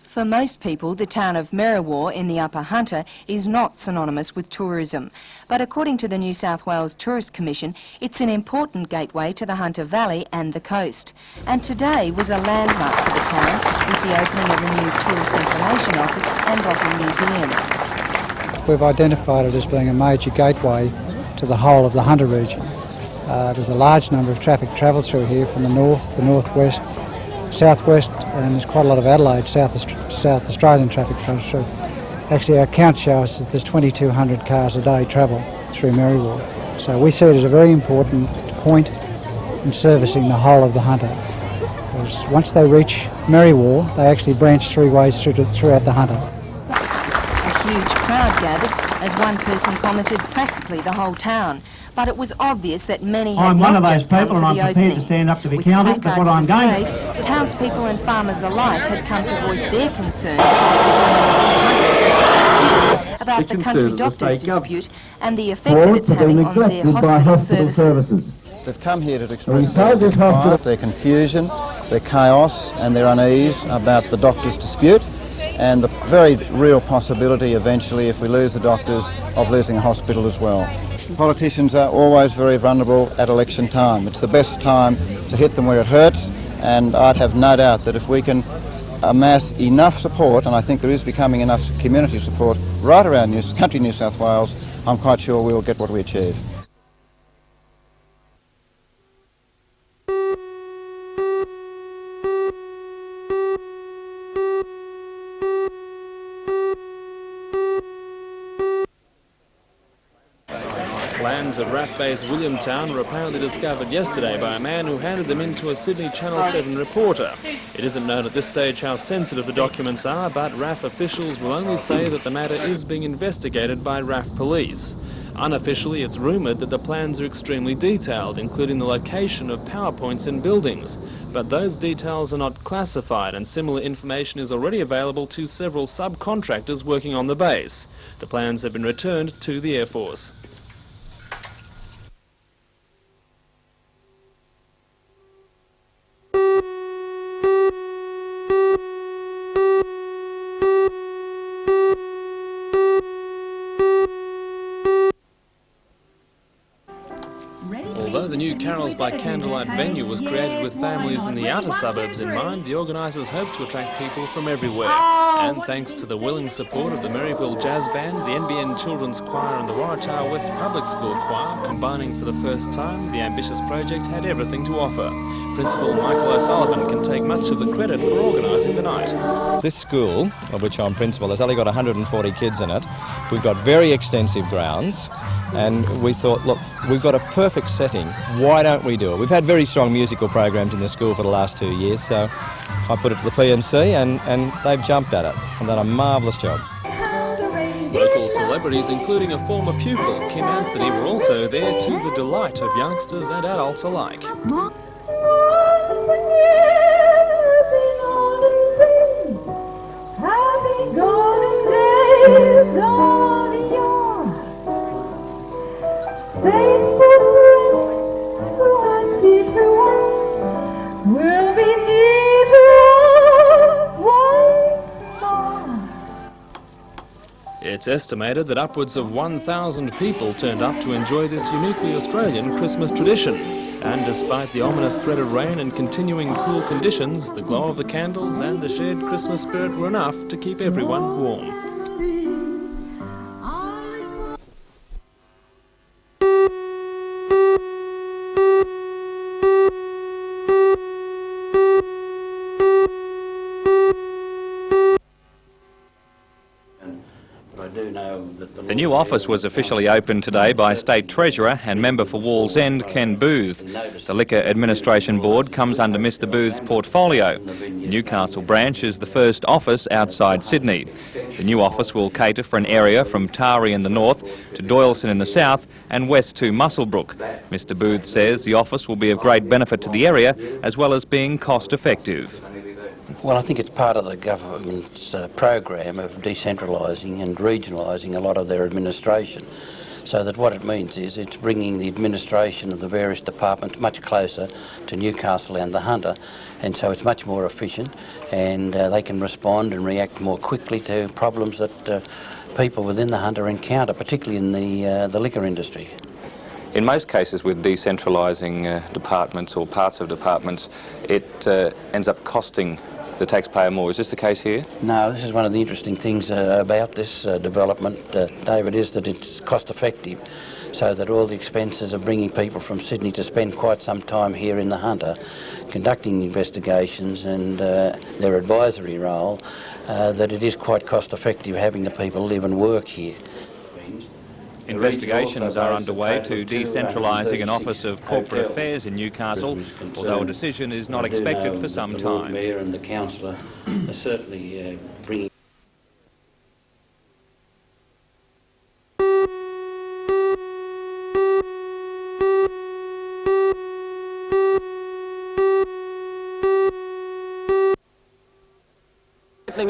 For most people, the town of Merriwa in the Upper Hunter is not synonymous with tourism. But according to the New South Wales Tourist Commission, it's an important gateway to the Hunter Valley and the coast. And today was a landmark for the town with the opening of a new Tourist Information Office and Bottle Museum. We've identified it as being a major gateway to the whole of the Hunter region. There's a large number of traffic travels through here from the north, the northwest, southwest, and there's quite a lot of Adelaide, South Australian traffic goes through. Actually, our count shows that there's 2,200 cars a day travel through Merriwa. So we see it as a very important point in servicing the whole of the Hunter. Because once they reach Merriwa, they actually branch three ways throughout the Hunter. A huge crowd gathered, as one person commented, practically the whole town. But it was obvious that many had not just come for the opening. I'm one of those people and I'm prepared to stand up to be counted, but what I'm going to do... Townspeople and farmers alike had come to voice their concerns to about the country doctors' dispute and the effect that it's having on their hospital services. They've come here to express their confusion, their chaos and their unease about the doctors' dispute and the very real possibility eventually, if we lose the doctors, of losing a hospital as well. Politicians are always very vulnerable at election time. It's the best time to hit them where it hurts, and I'd have no doubt that if we can amass enough support, and I think there is becoming enough community support right around country New South Wales, I'm quite sure we will get what we achieve. Plans at RAAF-based Williamtown were apparently discovered yesterday by a man who handed them in to a Sydney Channel 7 reporter. It isn't known at this stage how sensitive the documents are, but RAAF officials will only say that the matter is being investigated by RAAF police. Unofficially, it's rumoured that the plans are extremely detailed, including the location of power points in buildings. But those details are not classified, and similar information is already available to several subcontractors working on the base. The plans have been returned to the Air Force. Although the new Carols by Candlelight venue was created with families in the outer suburbs in mind, the organisers hope to attract people from everywhere. And thanks to the willing support of the Merriwa Jazz Band, the NBN Children's Choir and the Warratower West Public School Choir, combining for the first time, the ambitious project had everything to offer. Principal Michael O'Sullivan can take much of the credit for organising the night. This school, of which I'm principal, has only got 140 kids in it. We've got very extensive grounds. And we thought, look, we've got a perfect setting, why don't we do it? We've had very strong musical programs in the school for the last 2 years, so I put it to the PNC and they've jumped at it and done a marvellous job. Local celebrities, including a former pupil, Kim Anthony, were also there to the delight of youngsters and adults alike. It's estimated that upwards of 1,000 people turned up to enjoy this uniquely Australian Christmas tradition. And despite the ominous threat of rain and continuing cool conditions, the glow of the candles and the shared Christmas spirit were enough to keep everyone warm. The new office was officially opened today by State Treasurer and Member for Wallsend, Ken Booth. The Liquor Administration Board comes under Mr Booth's portfolio. The Newcastle branch is the first office outside Sydney. The new office will cater for an area from Taree in the north to Doyleson in the south and west to Muswellbrook. Mr Booth says the office will be of great benefit to the area as well as being cost effective. Well, I think it's part of the government's program of decentralising and regionalising a lot of their administration. So that what it means is it's bringing the administration of the various departments much closer to Newcastle and the hunter, and so it's much more efficient, and they can respond and react more quickly to problems that people within the hunter encounter, particularly in the liquor industry. In most cases with decentralising departments or parts of departments, it ends up costing the taxpayer more. Is this the case here? No, this is one of the interesting things about this development, David, is that it's cost effective, so that all the expenses of bringing people from Sydney to spend quite some time here in the hunter, conducting investigations and their advisory role, that it is quite cost effective having the people live and work here. Investigations are underway to decentralising an Office of Corporate Affairs in Newcastle, although a decision is not expected for some the Lord time. Mayor and the Councillor are certainly bringing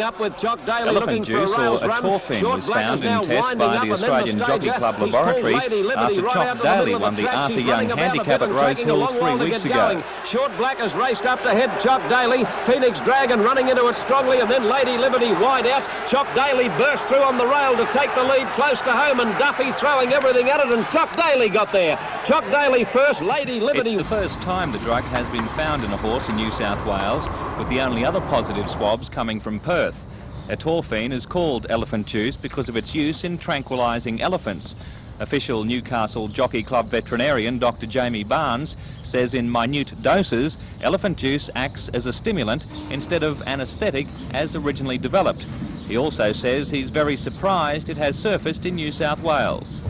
up with Jock Daly Elephant juice or atorphine was found in tests by the Australian Jockey Club Laboratory after Jock Daly won the Arthur Young Handicap at Rose Hill 3 weeks ago. Short Black has raced up to head Jock Daly. Phoenix Dragon running into it strongly, and then Lady Liberty wide out. Jock Daly burst through on the rail to take the lead close to home, and Duffy throwing everything at it, and Jock Daly got there. Jock Daly first, Lady Liberty. It's the first time the drug has been found in a horse in New South Wales, with the only other positive swabs coming from Perth. Atorphine is called elephant juice because of its use in tranquilising elephants. Official Newcastle Jockey Club veterinarian Dr Jamie Barnes says in minute doses, elephant juice acts as a stimulant instead of anaesthetic as originally developed. He also says he's very surprised it has surfaced in New South Wales.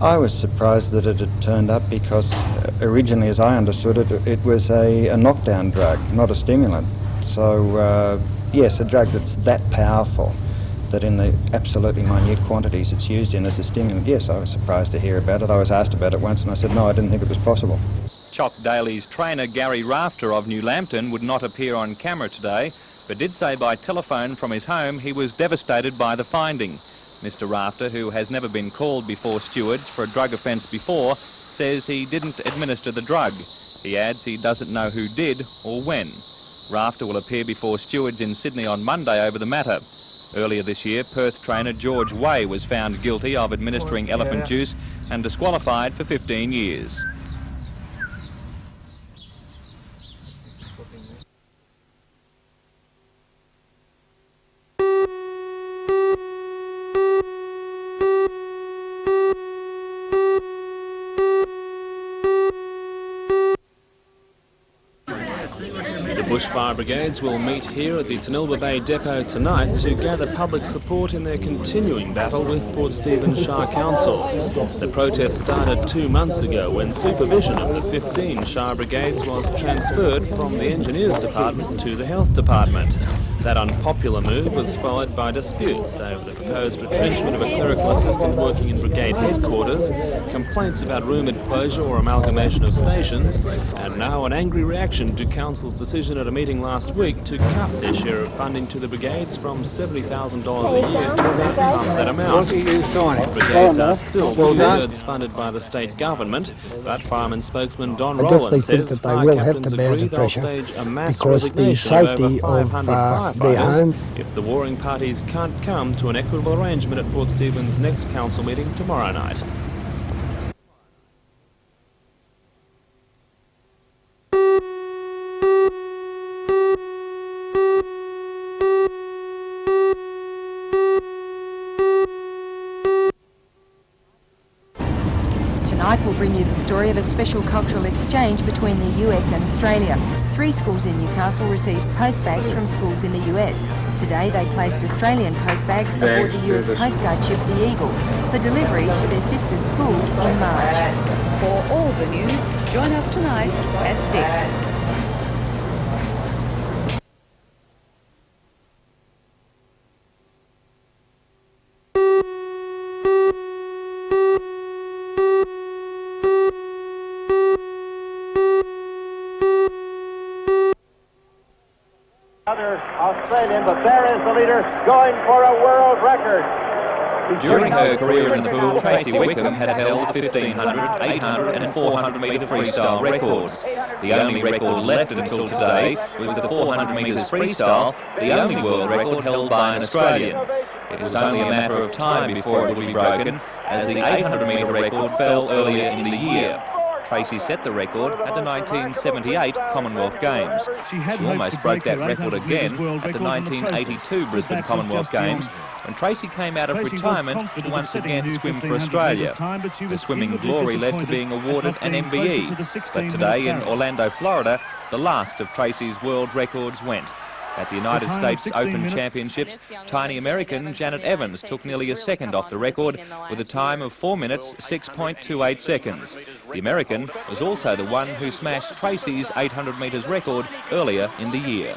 I was surprised that it had turned up because originally, as I understood it, it was a knockdown drug, not a stimulant. So yes, a drug that's that powerful, that in the absolutely minute quantities it's used in as a stimulant. Yes, I was surprised to hear about it. I was asked about it once and I said no, I didn't think it was possible. Jock Daly's trainer Gary Rafter of New Lambton would not appear on camera today, but did say by telephone from his home he was devastated by the finding. Mr Rafter, who has never been called before stewards for a drug offence before, says he didn't administer the drug. He adds he doesn't know who did or when. Rafter will appear before stewards in Sydney on Monday over the matter. Earlier this year, Perth trainer George Way was found guilty of administering elephant juice and disqualified for 15 years. Bushfire Brigades will meet here at the Tanilba Bay Depot tonight to gather public support in their continuing battle with Port Stephens Shire Council. The protest started 2 months ago when supervision of the 15 Shire Brigades was transferred from the Engineers Department to the Health Department. That unpopular move was followed by disputes over the proposed retrenchment of a clerical assistant working in brigade headquarters, complaints about rumoured closure or amalgamation of stations, and now an angry reaction to Council's decision at a meeting last week to cut their share of funding to the brigades from $70,000 a year to about half that amount. Brigades are still two-thirds funded by the state government, but fireman spokesman Don Rowland says fire captains agree they'll stage a mass resignation of over 500 firefighters if the warring parties can't come to an equitable arrangement at Port Stephens' next council meeting tomorrow night. Tonight we'll bring you the story of a special cultural exchange between the US and Australia. 3 schools in Newcastle received postbags from schools in the US. Today they placed Australian postbags aboard the US Coast Guard ship the Eagle for delivery to their sister schools in March. For all the news, join us tonight at 6. Australian, but there is the leader going for a world record. During her career in the pool, Tracy Wickham had held 1500, 800 and 400 metre freestyle records. The only record left until today was the 400 metres freestyle, the only world record held by an Australian. It was only a matter of time before it would be broken, as the 800 metre record fell earlier in the year. Tracy set the record at the 1978 Commonwealth Games. She almost broke that record again at the 1982 Brisbane Commonwealth Games, when Tracy came out of retirement to once again swim for Australia. The swimming glory led to being awarded an MBE, but today in Orlando, Florida, the last of Tracy's world records went. At the United States Open Championships, tiny American Janet Evans took nearly a second off the record with a time of 4 minutes 6.28 seconds. The American was also the one who smashed Tracy's 800 metres record earlier in the year.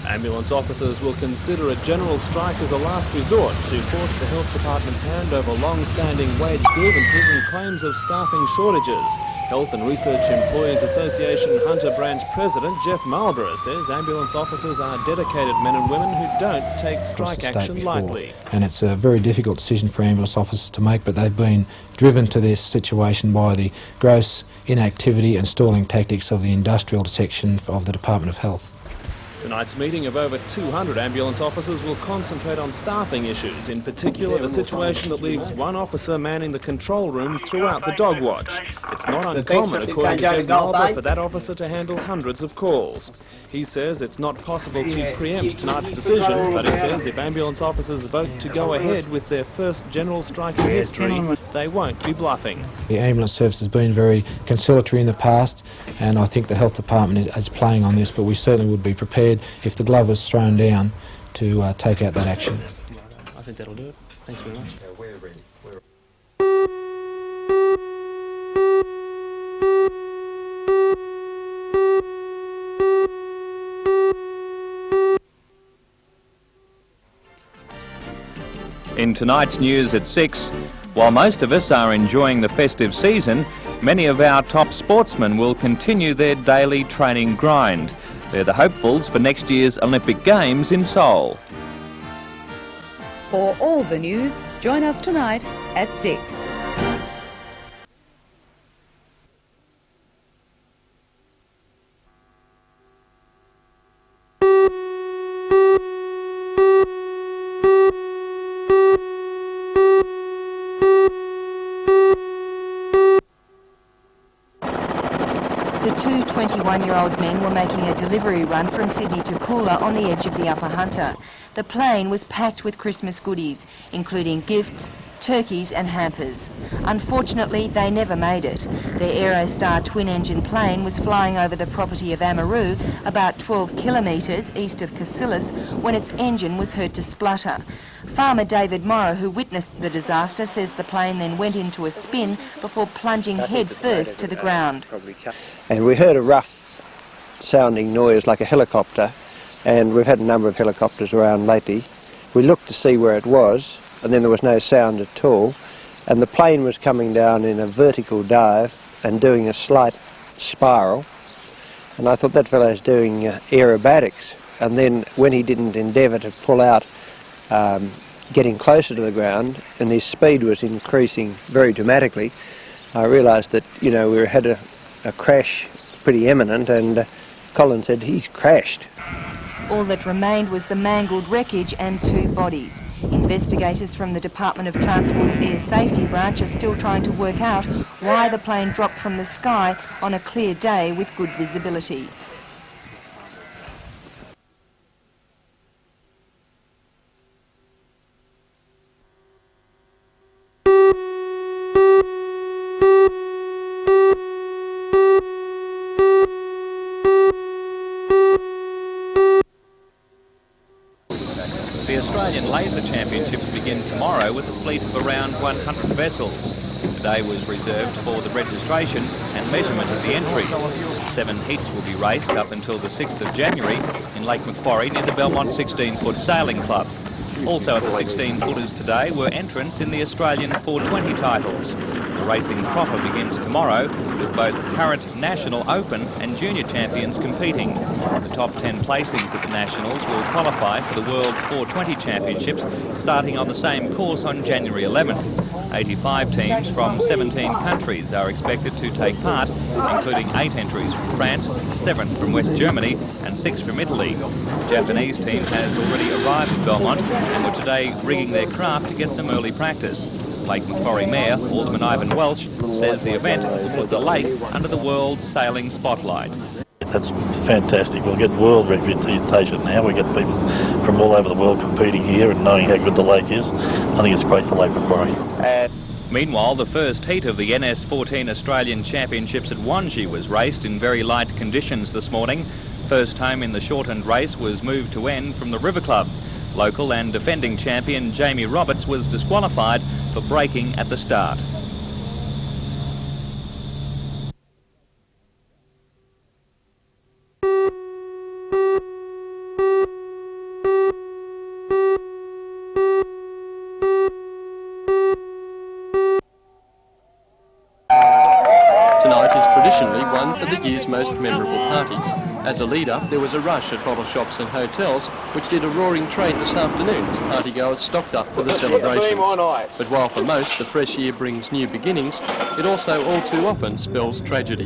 Ambulance officers will consider a general strike as a last resort to force the Health Department's hand over long-standing wage grievances and claims of staffing shortages. Health and Research Employees Association Hunter Branch President Jeff Marlborough says ambulance officers are dedicated men and women who don't take strike action lightly. And it's a very difficult decision for ambulance officers to make, but they've been driven to this situation by the gross inactivity and stalling tactics of the industrial section of the Department of Health. Tonight's meeting of over 200 ambulance officers will concentrate on staffing issues, in particular the situation that leaves one officer manning the control room throughout the dog watch. It's not uncommon, according to Jeff Marlborough, for that officer to handle hundreds of calls. He says it's not possible to preempt tonight's decision, but he says if ambulance officers vote to go ahead with their first general strike in history, they won't be bluffing. The ambulance service has been very conciliatory in the past, and I think the Health Department is playing on this, but we certainly would be prepared if the glove was thrown down to take out that action. I think that'll do it. Thanks very much. In tonight's news at 6, while most of us are enjoying the festive season, many of our top sportsmen will continue their daily training grind. They're the hopefuls for next year's Olympic Games in Seoul. For all the news, join us tonight at 6. The two 21-year-old men were making a delivery run from Sydney to Coolah on the edge of the Upper Hunter. The plane was packed with Christmas goodies, including gifts, turkeys and hampers. Unfortunately, they never made it. Their Aerostar twin-engine plane was flying over the property of Amaroo, about 12 kilometres east of Cassillis, when its engine was heard to splutter. Farmer David Morrow, who witnessed the disaster, says the plane then went into a spin before plunging head first to the ground. And we heard a rough sounding noise like a helicopter, and we've had a number of helicopters around lately. We looked to see where it was, and then there was no sound at all, and the plane was coming down in a vertical dive and doing a slight spiral, and I thought that fellow's doing aerobatics. And then when he didn't endeavour to pull out, getting closer to the ground, and his speed was increasing very dramatically, I realised that, you know, we had a crash pretty imminent, and Colin said, "He's crashed." All that remained was the mangled wreckage and two bodies. Investigators from the Department of Transport's Air Safety Branch are still trying to work out why the plane dropped from the sky on a clear day with good visibility. The Australian Laser Championships begin tomorrow with a fleet of around 100 vessels. Today was reserved for the registration and measurement of the entries. 7 heats will be raced up until the 6th of January in Lake Macquarie near the Belmont 16-foot Sailing Club. Also at the 16-footers today were entrants in the Australian 420 titles. The racing proper begins tomorrow with both current National Open and Junior champions competing. The top 10 placings at the Nationals will qualify for the World 420 Championships starting on the same course on January 11th. 85 teams from 17 countries are expected to take part, including 8 entries from France, 7 from West Germany and 6 from Italy. The Japanese team has already arrived at Belmont and were today rigging their craft to get some early practice. Lake Macquarie Mayor, Alderman Ivan Welch, says the event will put the lake under the world's sailing spotlight. That's fantastic. We'll get world reputation now. We get people from all over the world competing here and knowing how good the lake is. I think it's great for Lake Macquarie. Meanwhile, the first heat of the NS14 Australian Championships at Wangi was raced in very light conditions this morning. First home in the shortened race was moved to end from the River Club. Local and defending champion Jamie Roberts was disqualified for braking at the start. Tonight is traditionally one for the year's most memorable parties. As a leader, there was a rush at bottle shops and hotels, which did a roaring trade this afternoon as partygoers stocked up for the celebrations. But while for most the fresh year brings new beginnings, it also all too often spells tragedy.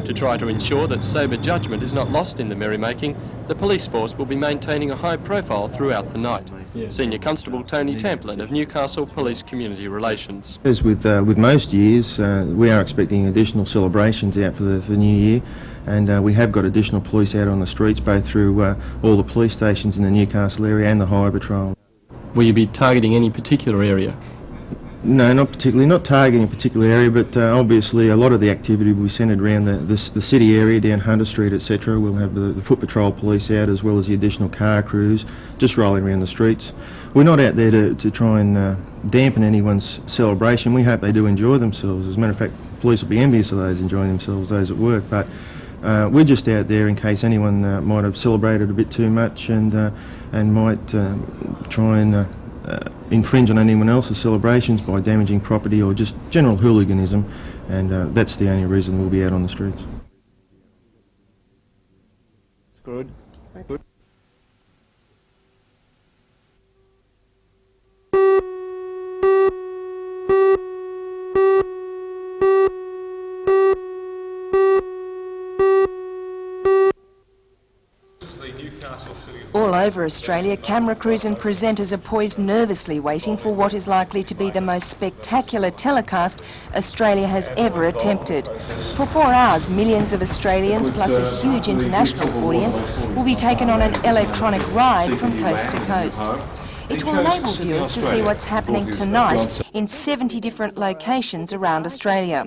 To try to ensure that sober judgment is not lost in the merrymaking, the police force will be maintaining a high profile throughout the night. Senior Constable Tony Tamplin of Newcastle Police Community Relations. As with most years, we are expecting additional celebrations out for the new year, and we have got additional police out on the streets, both through all the police stations in the Newcastle area and the Highway Patrol. Will you be targeting any particular area? No, not particularly, not targeting a particular area, but obviously a lot of the activity will be centred around the city area, down Hunter Street, etc. We'll have the foot patrol police out, as well as the additional car crews just rolling around the streets. We're not out there to try and dampen anyone's celebration. We hope they do enjoy themselves. As a matter of fact, police will be envious of those enjoying themselves, those at work, but we're just out there in case anyone might have celebrated a bit too much and might try and infringe on anyone else's celebrations by damaging property or just general hooliganism, and that's the only reason we'll be out on the streets. Good. Good. All over Australia, camera crews and presenters are poised nervously waiting for what is likely to be the most spectacular telecast Australia has ever attempted. For 4 hours, millions of Australians plus a huge international audience will be taken on an electronic ride from coast to coast. It will enable viewers to see what's happening tonight in 70 different locations around Australia.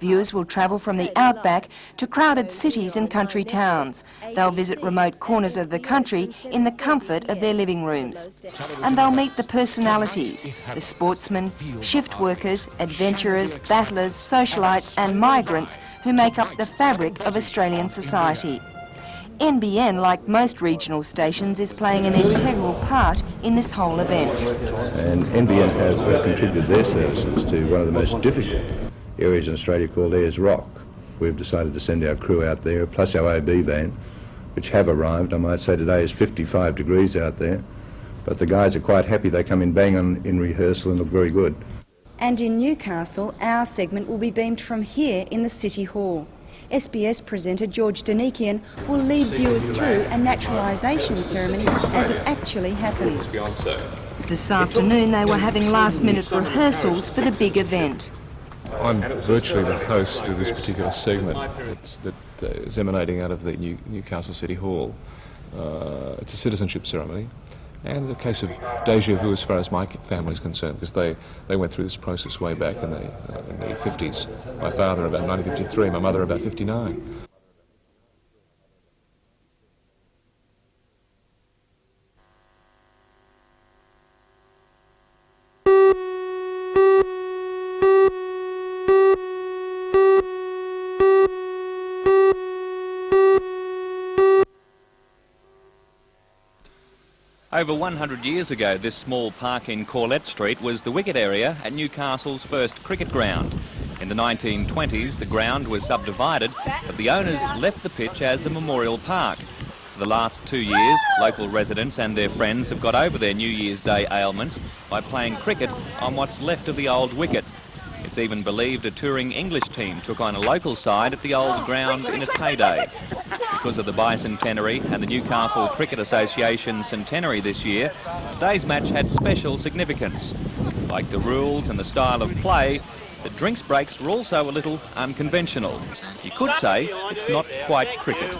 Viewers will travel from the outback to crowded cities and country towns. They'll visit remote corners of the country in the comfort of their living rooms. And they'll meet the personalities, the sportsmen, shift workers, adventurers, battlers, socialites and migrants who make up the fabric of Australian society. NBN, like most regional stations, is playing an integral part in this whole event. And NBN have contributed their services to one of the most difficult areas in Australia called Ayers Rock. We've decided to send our crew out there, plus our OB van, which have arrived. I might say today is 55 degrees out there, but the guys are quite happy. They come in bang on in rehearsal and look very good. And in Newcastle, our segment will be beamed from here in the City Hall. SBS presenter George Danikian will lead viewers through a naturalisation ceremony as it actually happens. This afternoon they were having last-minute rehearsals for the big event. I'm virtually the host of this particular segment that is emanating out of the Newcastle City Hall. It's a citizenship ceremony, and a case of deja vu as far as my family is concerned, because they went through this process way back in the 50s. My father about 1953, my mother about 59. Over 100 years ago, this small park in Corlett Street was the wicket area at Newcastle's first cricket ground. In the 1920s, the ground was subdivided, but the owners left the pitch as a memorial park. For the last 2 years, local residents and their friends have got over their New Year's Day ailments by playing cricket on what's left of the old wicket. It's even believed a touring English team took on a local side at the old ground in its heyday. Because of the Bicentenary and the Newcastle Cricket Association centenary this year, today's match had special significance. Like the rules and the style of play, the drinks breaks were also a little unconventional. You could say it's not quite cricket.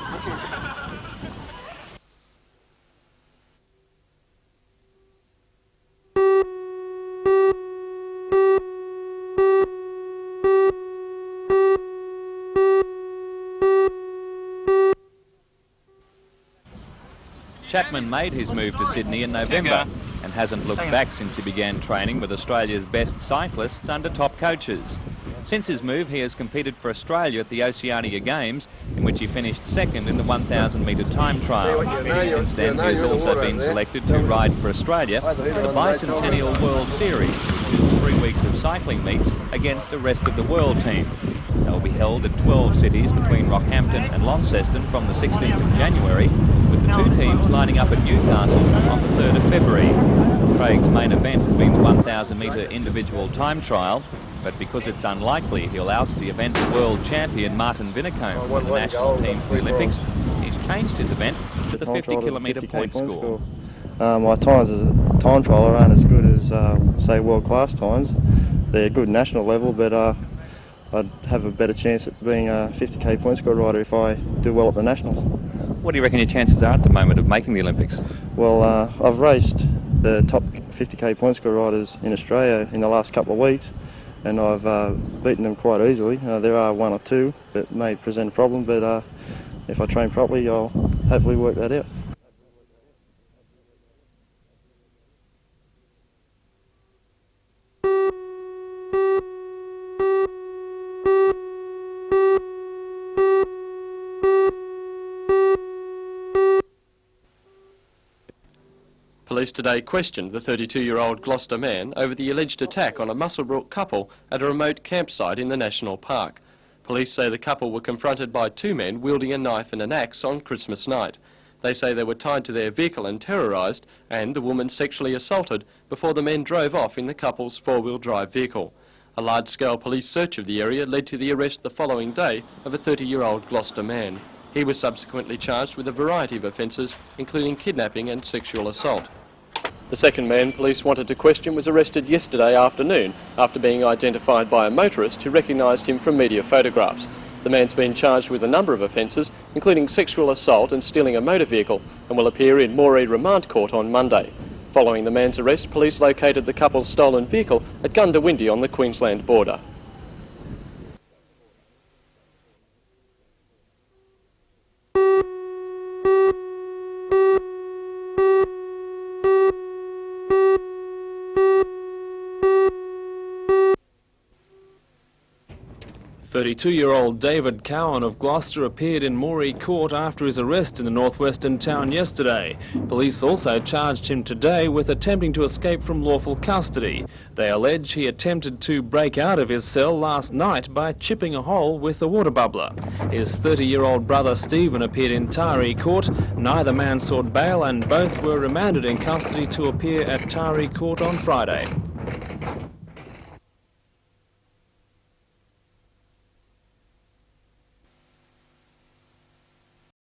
Chapman made his move to Sydney in November and hasn't looked back since he began training with Australia's best cyclists under top coaches. Since his move, he has competed for Australia at the Oceania Games, in which he finished second in the 1,000-metre time trial. Since then, he has also been selected to ride for Australia at the Bicentennial World Series, which is 3 weeks of cycling meets against the rest of the world team. They will be held at 12 cities between Rockhampton and Launceston from the 16th of January, with the two teams lining up at Newcastle on the 3rd of February. Craig's main event has been the 1,000-metre individual time trial, but because it's unlikely he'll oust the event's world champion Martin Vinicombe from the national team for the Olympics, he's changed his event to the 50-kilometre point score. My times as a time trialer aren't as good as, say, world-class times. They're good national level, but I'd have a better chance at being a 50k point score rider if I do well at the nationals. What do you reckon your chances are at the moment of making the Olympics? Well, I've raced the top 50k point score riders in Australia in the last couple of weeks, and I've beaten them quite easily. There are one or two that may present a problem, but if I train properly, I'll hopefully work that out. Police today questioned the 32-year-old Gloucester man over the alleged attack on a Muswellbrook couple at a remote campsite in the National Park. Police say the couple were confronted by two men wielding a knife and an axe on Christmas night. They say they were tied to their vehicle and terrorised, and the woman sexually assaulted before the men drove off in the couple's four-wheel drive vehicle. A large-scale police search of the area led to the arrest the following day of a 30-year-old Gloucester man. He was subsequently charged with a variety of offences, including kidnapping and sexual assault. The second man police wanted to question was arrested yesterday afternoon after being identified by a motorist who recognised him from media photographs. The man's been charged with a number of offences, including sexual assault and stealing a motor vehicle, and will appear in Moree Remand Court on Monday. Following the man's arrest, police located the couple's stolen vehicle at Gundawindi on the Queensland border. "32-year-old David Cowan of Gloucester appeared in Moree Court after his arrest in the northwestern town yesterday. Police also charged him today with attempting to escape from lawful custody. They allege he attempted to break out of his cell last night by chipping a hole with a water bubbler. His 30-year-old brother Stephen appeared in Taree Court. Neither man sought bail and both were remanded in custody to appear at Taree Court on Friday.